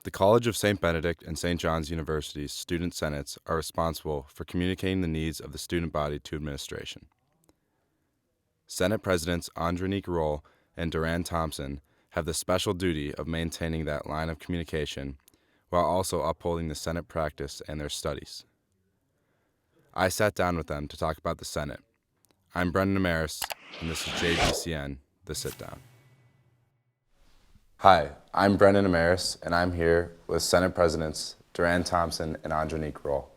The College of St. Benedict and St. John's University's student senates are responsible for communicating the needs of the student body to administration. Senate Presidents Andronique Roll and Duran Thompson have the special duty of maintaining that line of communication while also upholding the Senate practice and their studies. I sat down with them to talk about the Senate. I'm Brendan Amaris, and this is JBCN, the Sitdown. Hi, I'm Brendan Amaris, and I'm here with Senate Presidents Duran Thompson and Andronique Roll.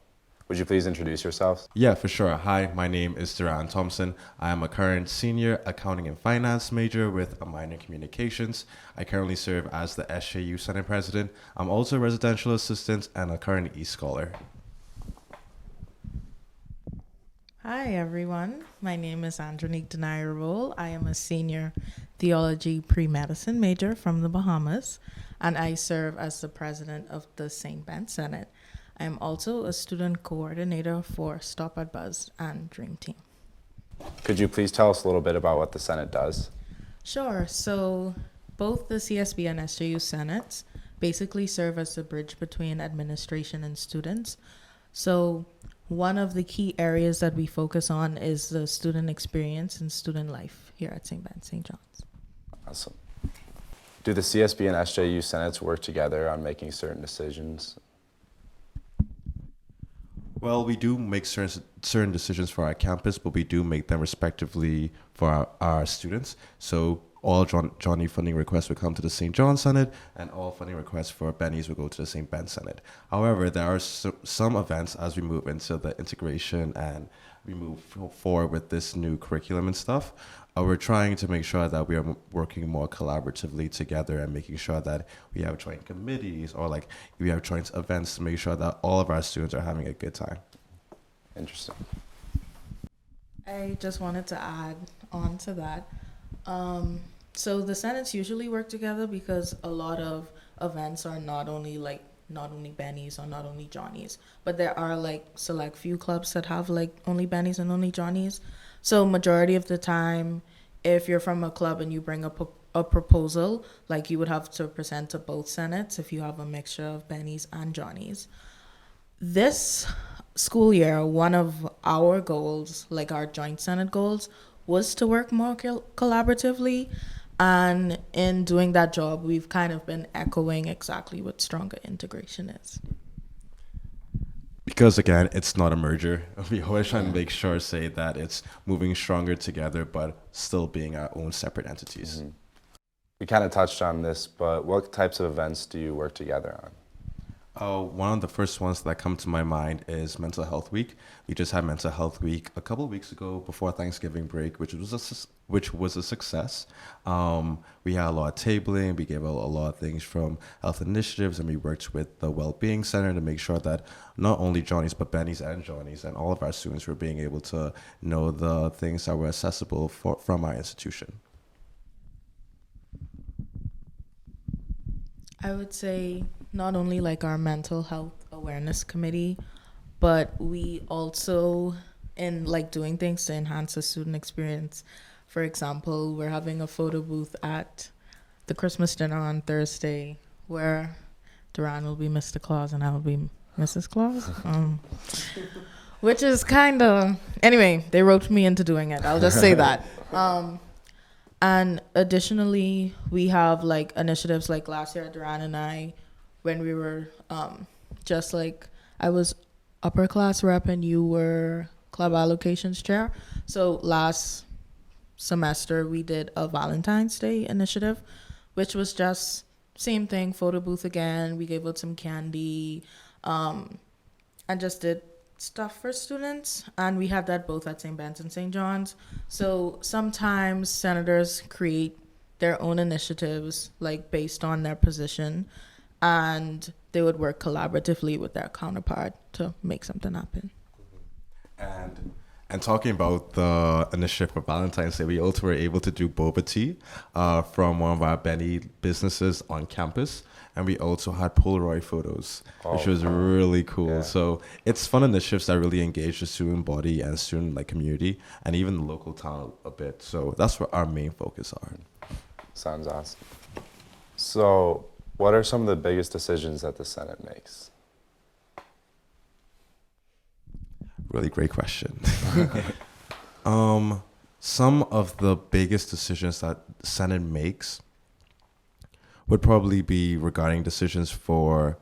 Would you please introduce yourselves? Yeah, for sure. Hi, my name is Duran Thompson. I am a current senior accounting and finance major with a minor in communications. I currently serve as the SJU Senate President. I'm also a residential assistant and a current e-scholar. Hi, everyone. My name is Andronique Roll. I am a senior theology pre-medicine major from the Bahamas, and I serve as the president of the St. Ben Senate. I am also a student coordinator for Stop at Buzz and Dream Team. Could you please tell us a little bit about what the Senate does? Sure. So both the CSB and SJU Senates basically serve as the bridge between administration and students. So one of the key areas that we focus on is the student experience and student life here at St. Ben, St. John's. Awesome. Do the CSB and SJU Senates work together on making certain decisions? Well, we do make certain decisions for our campus, but we do make them respectively for our students. So all Johnnie funding requests will come to the St. John Senate, and all funding requests for Bennie's will go to the St. Ben Senate. However, there are some events as we move into the integration and we move forward with this new curriculum and stuff. We're trying to make sure that we are working more collaboratively together and making sure that we have joint committees or like we have joint events to make sure that all of our students are having a good time. Interesting. I just wanted to add on to that. So the Senates usually work together because a lot of events are not only Bennies or not only Johnnies, but there are like select few clubs that have like only Bennies and only Johnnies. So majority of the time, if you're from a club and you bring up a proposal, like you would have to present to both Senates if you have a mixture of Bennies and Johnnies. This school year, one of our goals, like our joint Senate goals, was to work more collaboratively. And in doing that job, we've kind of been echoing exactly what stronger integration is. Because again, it's not a merger. We always try to make sure, say that it's moving stronger together, but still being our own separate entities. Mm-hmm. We kind of touched on this, but what types of events do you work together on? One of the first ones that come to my mind is Mental Health Week. We just had Mental Health Week a couple of weeks ago before Thanksgiving break, which was a success. We had a lot of tabling. We gave a lot of things from health initiatives, and we worked with the Wellbeing Center to make sure that not only Johnnies, but Bennies and Johnnies and all of our students were being able to know the things that were accessible from our institution. I would say not only like our mental health awareness committee, but we also, in like doing things to enhance the student experience. For example, we're having a photo booth at the Christmas dinner on Thursday where Duran will be Mr. Claus and I will be Mrs. Claus. Which is kind of, anyway, they roped me into doing it. I'll just say that. And additionally, we have like initiatives like last year, Duran and I, when we were just like, I was upper class rep and you were club allocations chair. So last semester we did a Valentine's Day initiative, which was just same thing, photo booth again. We gave out some candy and just did stuff for students, and we have that both at St. Ben's and St. John's. So sometimes senators create their own initiatives like based on their position, and they would work collaboratively with their counterpart to make something happen. And talking about the initiative for Valentine's Day, we also were able to do boba tea from one of our Bennie businesses on campus. And we also had Polaroid photos, which was really cool. Yeah. So it's fun initiatives that really engage the student body and student like community and even the local town a bit. So that's what our main focus are. Sounds awesome. So What are some of the biggest decisions that the Senate makes? Really great question. Some of the biggest decisions that Senate makes would probably be regarding decisions for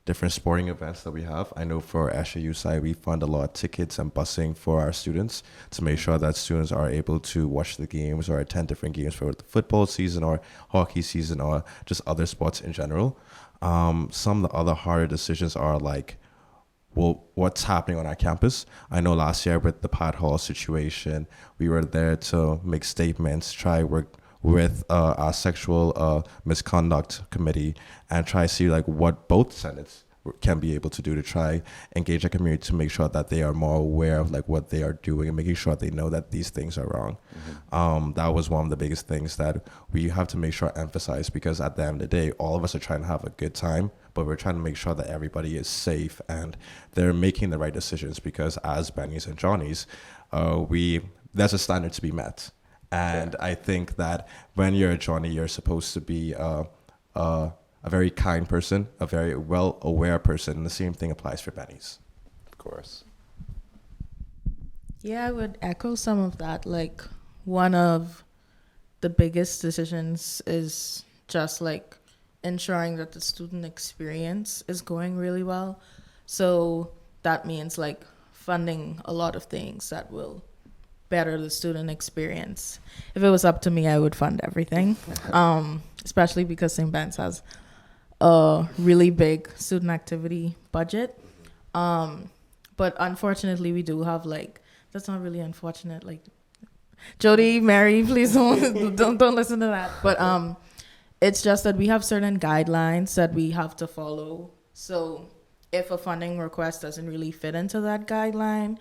different sporting events that we have. I know for SJU side, we fund a lot of tickets and busing for our students to make sure that students are able to watch the games or attend different games for the football season or hockey season or just other sports in general. Some of the other harder decisions are like, well, what's happening on our campus. I know last year with the Pat Hall situation, we were there to make statements, try work with our sexual misconduct committee and try to see like what both senates can be able to do to try engage the community to make sure that they are more aware of like what they are doing and making sure they know that these things are wrong. That was one of the biggest things that we have to make sure emphasize, because at the end of the day, all of us are trying to have a good time, but we're trying to make sure that everybody is safe and they're making the right decisions, because as Bennies and Johnnies, there's a standard to be met. And I think that when you're a Johnnie, you're supposed to be a very kind person, a very well-aware person. And the same thing applies for Bennies. Of course. Yeah, I would echo some of that. Like, one of the biggest decisions is just like ensuring that the student experience is going really well. So that means like funding a lot of things that will better the student experience. If it was up to me, I would fund everything, especially because St. Ben's has a really big student activity budget. But unfortunately, we do have like, that's not really unfortunate. Like, Jody, Mary, please don't listen to that. But it's just that we have certain guidelines that we have to follow. So if a funding request doesn't really fit into that guideline,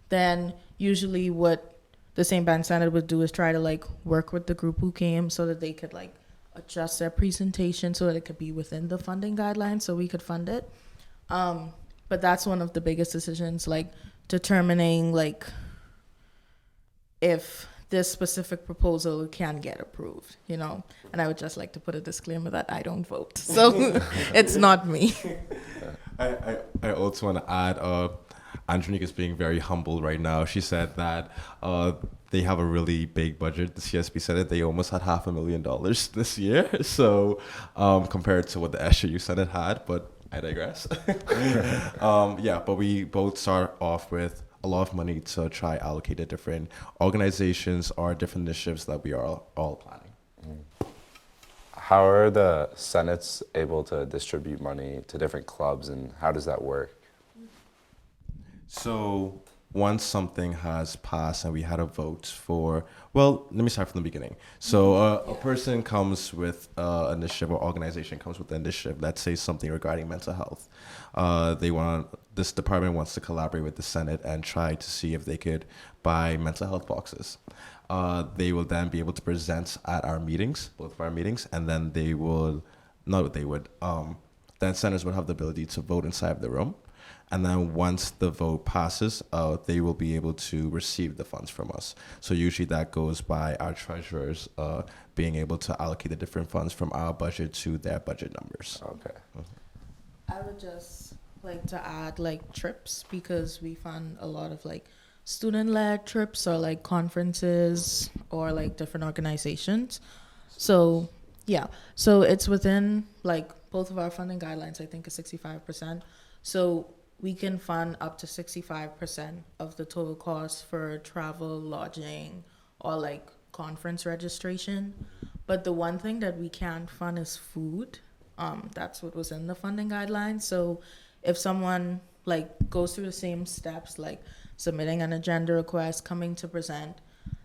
then usually what the St. Ben Senate would do is try to like work with the group who came so that they could like adjust their presentation so that it could be within the funding guidelines so we could fund it. But that's one of the biggest decisions, like determining like if this specific proposal can get approved, you know. And I would just like to put a disclaimer that I don't vote, so it's not me. I also want to add, Andronique is being very humble right now. She said that they have a really big budget. The CSB Senate, they almost had $500,000 this year. So compared to what the SJU Senate had, but I digress. Yeah, but we both start off with a lot of money to try allocate to different organizations or different initiatives that we are all planning. How are the Senates able to distribute money to different clubs, and how does that work? So once something has passed and we had a vote for, well, let me start from the beginning. So a person comes with an initiative, or organization comes with an initiative, let's say something regarding mental health. This department wants to collaborate with the Senate and try to see if they could buy mental health boxes. They will then be able to present at our meetings, both of our meetings, and then then senators would have the ability to vote inside of the room. And then once the vote passes, they will be able to receive the funds from us. So usually that goes by our treasurers being able to allocate the different funds from our budget to their budget numbers. Okay. I would just like to add like trips, because we fund a lot of like student-led trips or like conferences or like different organizations. So yeah, so it's within like both of our funding guidelines. I think is 65%. So we can fund up to 65% of the total cost for travel, lodging, or like conference registration. But the one thing that we can't fund is food. That's what was in the funding guidelines. So if someone like goes through the same steps, like submitting an agenda request, coming to present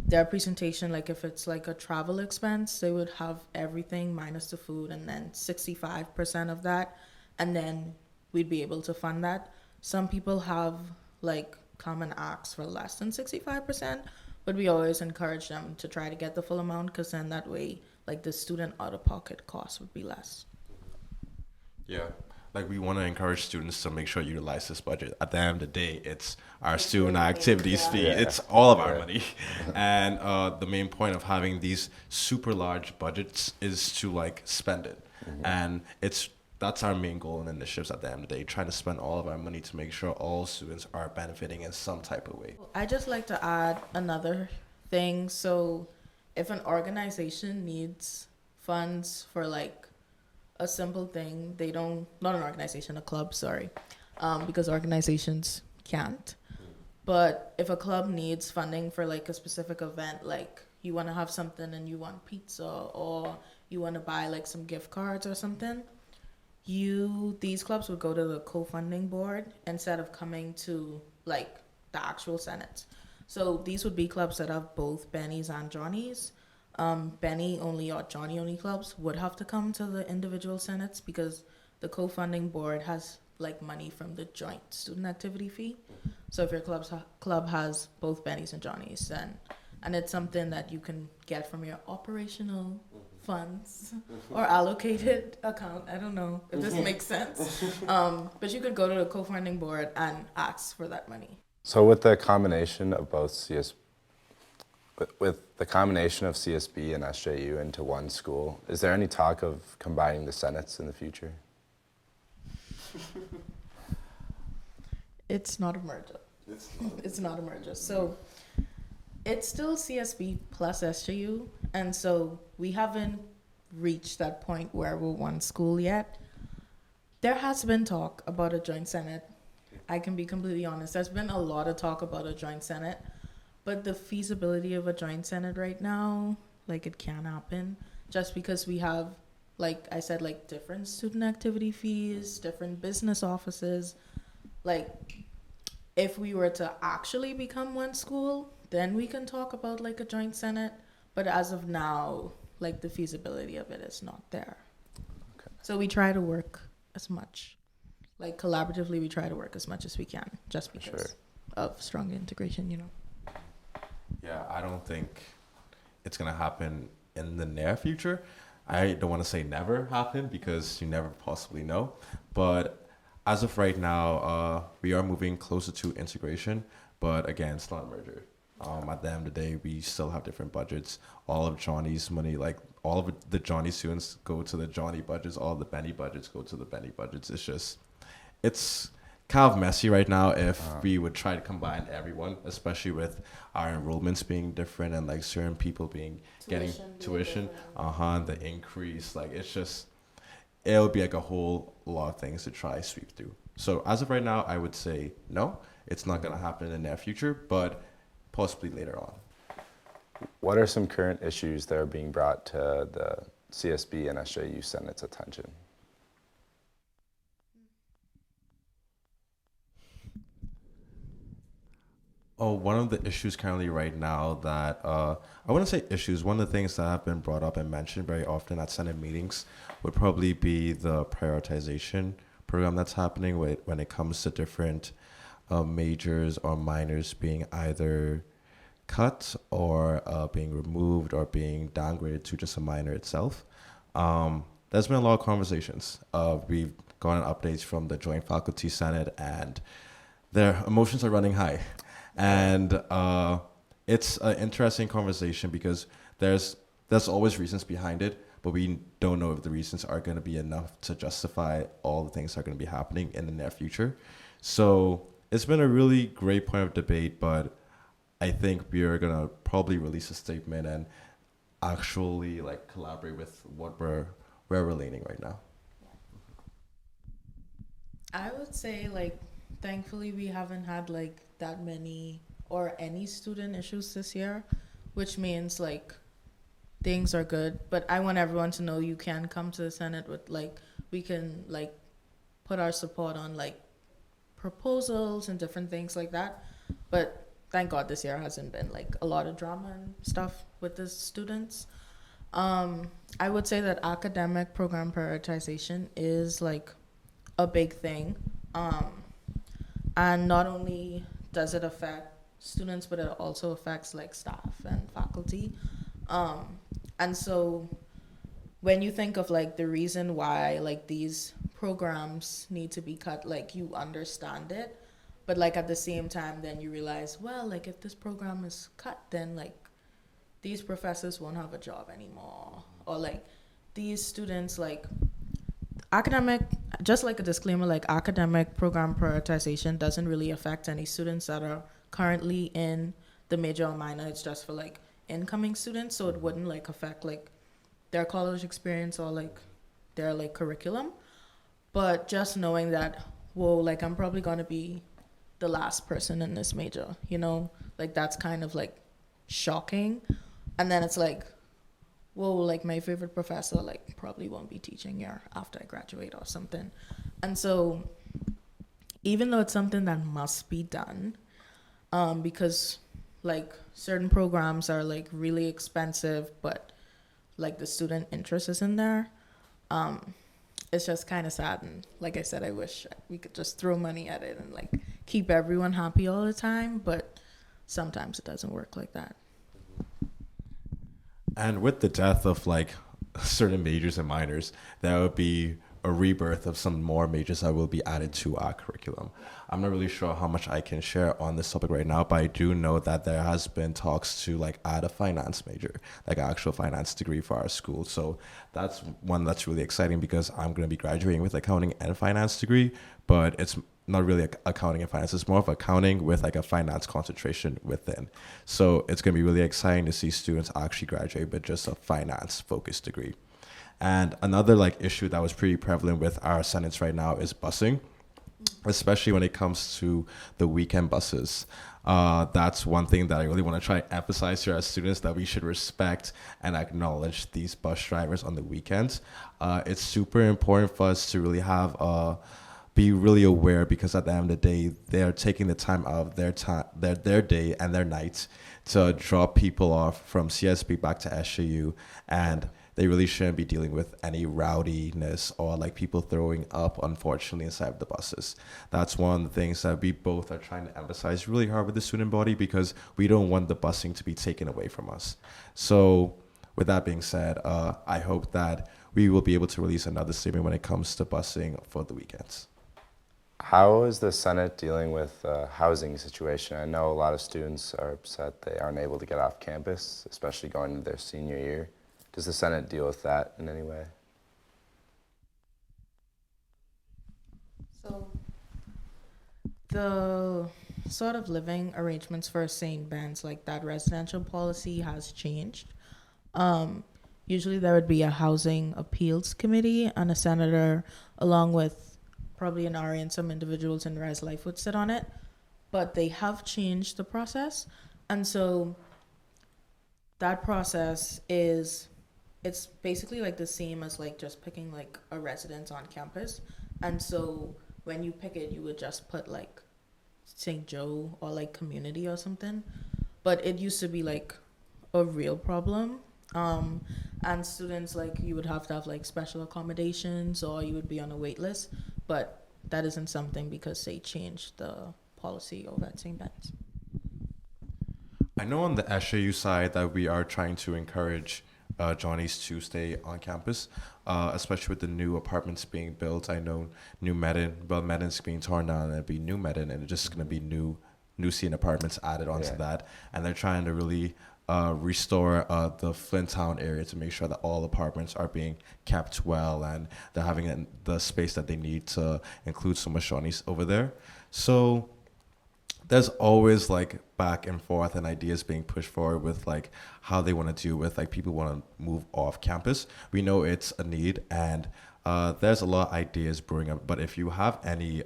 their presentation, like if it's like a travel expense, they would have everything minus the food and then 65% of that. And then we'd be able to fund that. Some people have like come and ask for less than 65%, but we always encourage them to try to get the full amount, because then that way like the student out-of-pocket cost would be less. Yeah. like we want to encourage students to make sure you utilize this budget. At the end of the day, it's our student activities fee. Yeah. It's all of our money, and the main point of having these super large budgets is to like spend it, and that's our main goal and initiatives at the end of the day, trying to spend all of our money to make sure all students are benefiting in some type of way. I just like to add another thing. So, if an organization needs funds for like a simple thing, they don't, not an organization, a club, sorry, because organizations can't. But if a club needs funding for like a specific event, like you want to have something and you want pizza or you want to buy like some gift cards or something, these clubs would go to the co-funding board instead of coming to like the actual Senate. So these would be clubs that have both Bennies and Johnnies. Bennie only or Johnnie only clubs would have to come to the individual Senates because the co-funding board has like money from the joint student activity fee. So if your club has both Bennies and Johnnies, and it's something that you can get from your operational funds or allocated account. I don't know if this makes sense. But you could go to the co-funding board and ask for that money. So with the combination of CSB and SJU into one school, is there any talk of combining the Senates in the future? It's not a merger. It's not a merger. So it's still CSB plus SJU, and so we haven't reached that point where we're one school yet. There has been talk about a joint Senate. I can be completely honest. There's been a lot of talk about a joint Senate, but the feasibility of a joint Senate right now, like it can't happen just because we have, like I said, like different student activity fees, different business offices. Like if we were to actually become one school, then we can talk about like a joint Senate. But as of now, like the feasibility of it is not there. Okay. So we try to work as much, like collaboratively, we try to work as much as we can just because of strong integration, you know. Yeah, I don't think it's going to happen in the near future. I don't want to say never happen because you never possibly know. But as of right now, we are moving closer to integration. But again, it's not a merger. At the end of the day, we still have different budgets. All of Johnny's money, like all of the Johnny students go to the Johnny budgets. All the Benny budgets go to the Benny budgets. It's kind of messy right now if we would try to combine everyone, especially with our enrollments being different and like certain people getting tuition, the increase, like it'll be like a whole lot of things to try sweep through. So as of right now, I would say no, it's not gonna happen in the near future, but possibly later on. What are some current issues that are being brought to the CSB and SJU Senate's attention? Oh, one of the issues currently right now that, I wouldn't say issues, one of the things that have been brought up and mentioned very often at Senate meetings would probably be the prioritization program that's happening when it comes to different majors or minors being either cut or being removed or being downgraded to just a minor itself. There's been a lot of conversations. We've gotten updates from the Joint Faculty Senate and their emotions are running high. And it's an interesting conversation because there's always reasons behind it, but we don't know if the reasons are going to be enough to justify all the things that are going to be happening in the near future. So it's been a really great point of debate, but I think we are going to probably release a statement and actually like collaborate with where we're leaning right now. I would say like thankfully we haven't had like that many or any student issues this year, which means like things are good. But I want everyone to know you can come to the Senate with like, we can like put our support on like proposals and different things like that. But thank God this year hasn't been like a lot of drama and stuff with the students. I would say that academic program prioritization is like a big thing. And not only does it affect students, but it also affects like staff and faculty. And so when you think of like the reason why like these programs need to be cut, like you understand it, but like at the same time, then you realize, well, like if this program is cut, then like these professors won't have a job anymore, or like these students, like academic, just like a disclaimer, like academic program prioritization doesn't really affect any students that are currently in the major or minor. It's just for like incoming students, so it wouldn't like affect like their college experience or like their like curriculum. But just knowing that, whoa, like I'm probably gonna be the last person in this major, you know, like that's kind of like shocking. And then it's like, whoa, like my favorite professor like probably won't be teaching here after I graduate or something. And so even though it's something that must be done, because like certain programs are like really expensive, but like the student interest isn't there, it's just kind of sad. And like I said, I wish we could just throw money at it and like keep everyone happy all the time, but sometimes it doesn't work like that. And with the death of like certain majors and minors, there would be a rebirth of some more majors that will be added to our curriculum. I'm not really sure how much I can share on this topic right now, but I do know that there has been talks to like add a finance major, like an actual finance degree for our school. So that's one that's really exciting because I'm going to be graduating with accounting and finance degree, but it's not really accounting and finance. It's more of accounting with like a finance concentration within. So it's going to be really exciting to see students actually graduate with just a finance focused degree. And another like issue that was pretty prevalent with our senates right now is busing, especially when it comes to the weekend buses. That's one thing that I really want to try and emphasize to our students, that we should respect and acknowledge these bus drivers on the weekends. It's super important for us to really have be really aware, because at the end of the day, they're taking the time out of their day and their night to drop people off from CSB back to SJU, and they really shouldn't be dealing with any rowdiness or like people throwing up, unfortunately, inside of the buses. That's one of the things that we both are trying to emphasize really hard with the student body, because we don't want the busing to be taken away from us. So with that being said, I hope that we will be able to release another statement when it comes to busing for the weekends. How is the Senate dealing with housing situation? I know a lot of students are upset they aren't able to get off campus, especially going into their senior year. Does the Senate deal with that in any way? So the sort of living arrangements for St. Ben's, like that residential policy has changed. Usually there would be a housing appeals committee, and a senator along with probably an RA and some individuals in Res Life would sit on it, but they have changed the process. And so that process it's basically like the same as like just picking like a residence on campus. And so when you pick it, you would just put like St. Joe or like community or something. But it used to be like a real problem. And students, like, you would have to have like special accommodations or you would be on a wait list. But that isn't something because they changed the policy over at St. Ben's. I know on the SJU side that we are trying to encourage Johnnies to stay on campus, especially with the new apartments being built. I know New Medin, well, Medin's being torn down, and it'll be New Medin, and it's just going to be new CN apartments added onto that. And they're trying to really restore the Flint Town area to make sure that all apartments are being kept well, and they're having the space that they need to include so much Johnnies over there. So there's always like back and forth and ideas being pushed forward with like how they want to deal with like people want to move off campus. We know it's a need, and there's a lot of ideas brewing up. But if you have any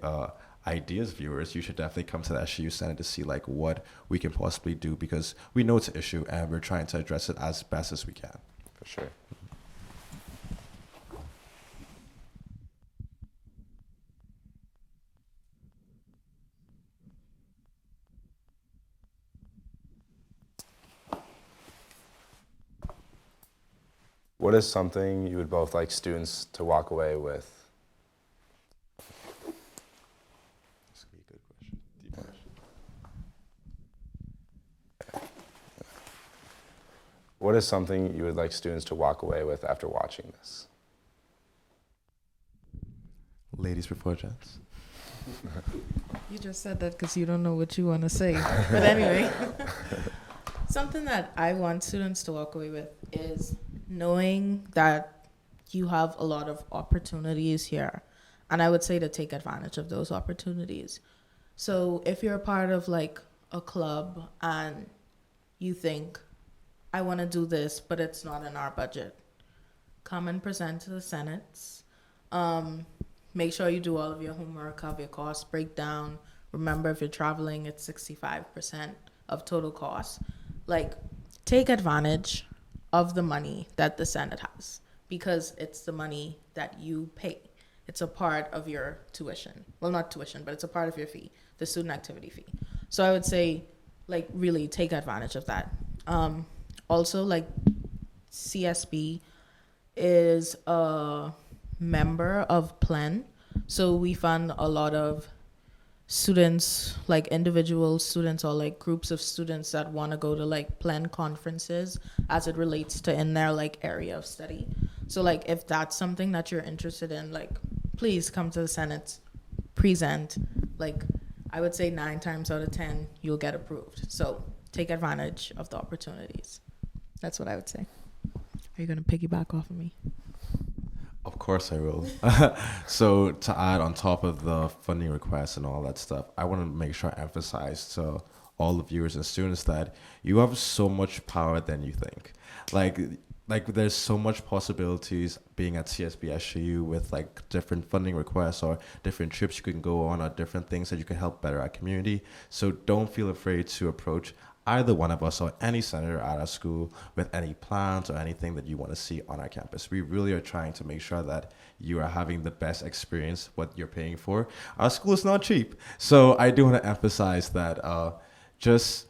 ideas, viewers, you should definitely come to the SJU Senate to see like what we can possibly do, because we know it's an issue and we're trying to address it as best as we can. For sure. What is something you would both like students to walk away with? That's a good question. Deep question. What is something you would like students to walk away with after watching this? Ladies before gents. You just said that because you don't know what you want to say. But anyway, something that I want students to walk away with is knowing that you have a lot of opportunities here. And I would say to take advantage of those opportunities. So if you're a part of like a club and you think, I want to do this, but it's not in our budget, come and present to the Senates. Make sure you do all of your homework, have your cost breakdown. Remember, if you're traveling, it's 65% of total cost. Like, take advantage of the money that the Senate has because it's the money that you pay. It's a part of your tuition. Well, not tuition, but it's a part of your fee, the student activity fee. So I would say, like, really take advantage of that. Also, like, CSB is a member of PLEN. So we fund a lot of students, like individual students or like groups of students that want to go to like PLEN conferences as it relates to in their like area of study. So like if that's something that you're interested in, like please come to the Senate, present. Like I would say 9 times out of 10, you'll get approved. So take advantage of the opportunities. That's what I would say. Are you going to piggyback off of me? Of course I will. So to add on top of the funding requests and all that stuff, I want to make sure I emphasize to all the viewers and students that you have so much power than you think. Like there's so much possibilities being at CSB SJU with like different funding requests or different trips you can go on or different things that you can help better our community. So don't feel afraid to approach either one of us or any senator at our school with any plans or anything that you want to see on our campus. We really are trying to make sure that you are having the best experience, what you're paying for. Our school is not cheap. So I do want to emphasize that just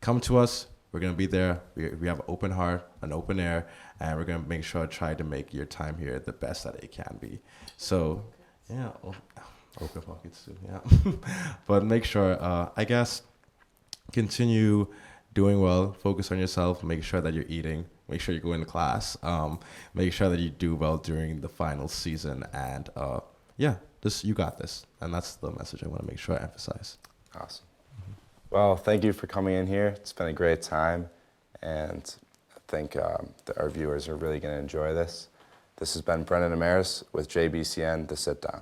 come to us. We're going to be there. We have an open heart, an open air, and we're going to make sure try to make your time here the best that it can be. So, yeah, open pockets too, yeah. But make sure, I guess, continue doing well, focus on yourself, make sure that you're eating, make sure you go into class, make sure that you do well during the final season, and yeah, you got this. And that's the message I want to make sure I emphasize. Awesome. Well, thank you for coming in here. It's been a great time, and I think that our viewers are really going to enjoy this. This has been Brendan Amaris with JBCN, The Sit Down.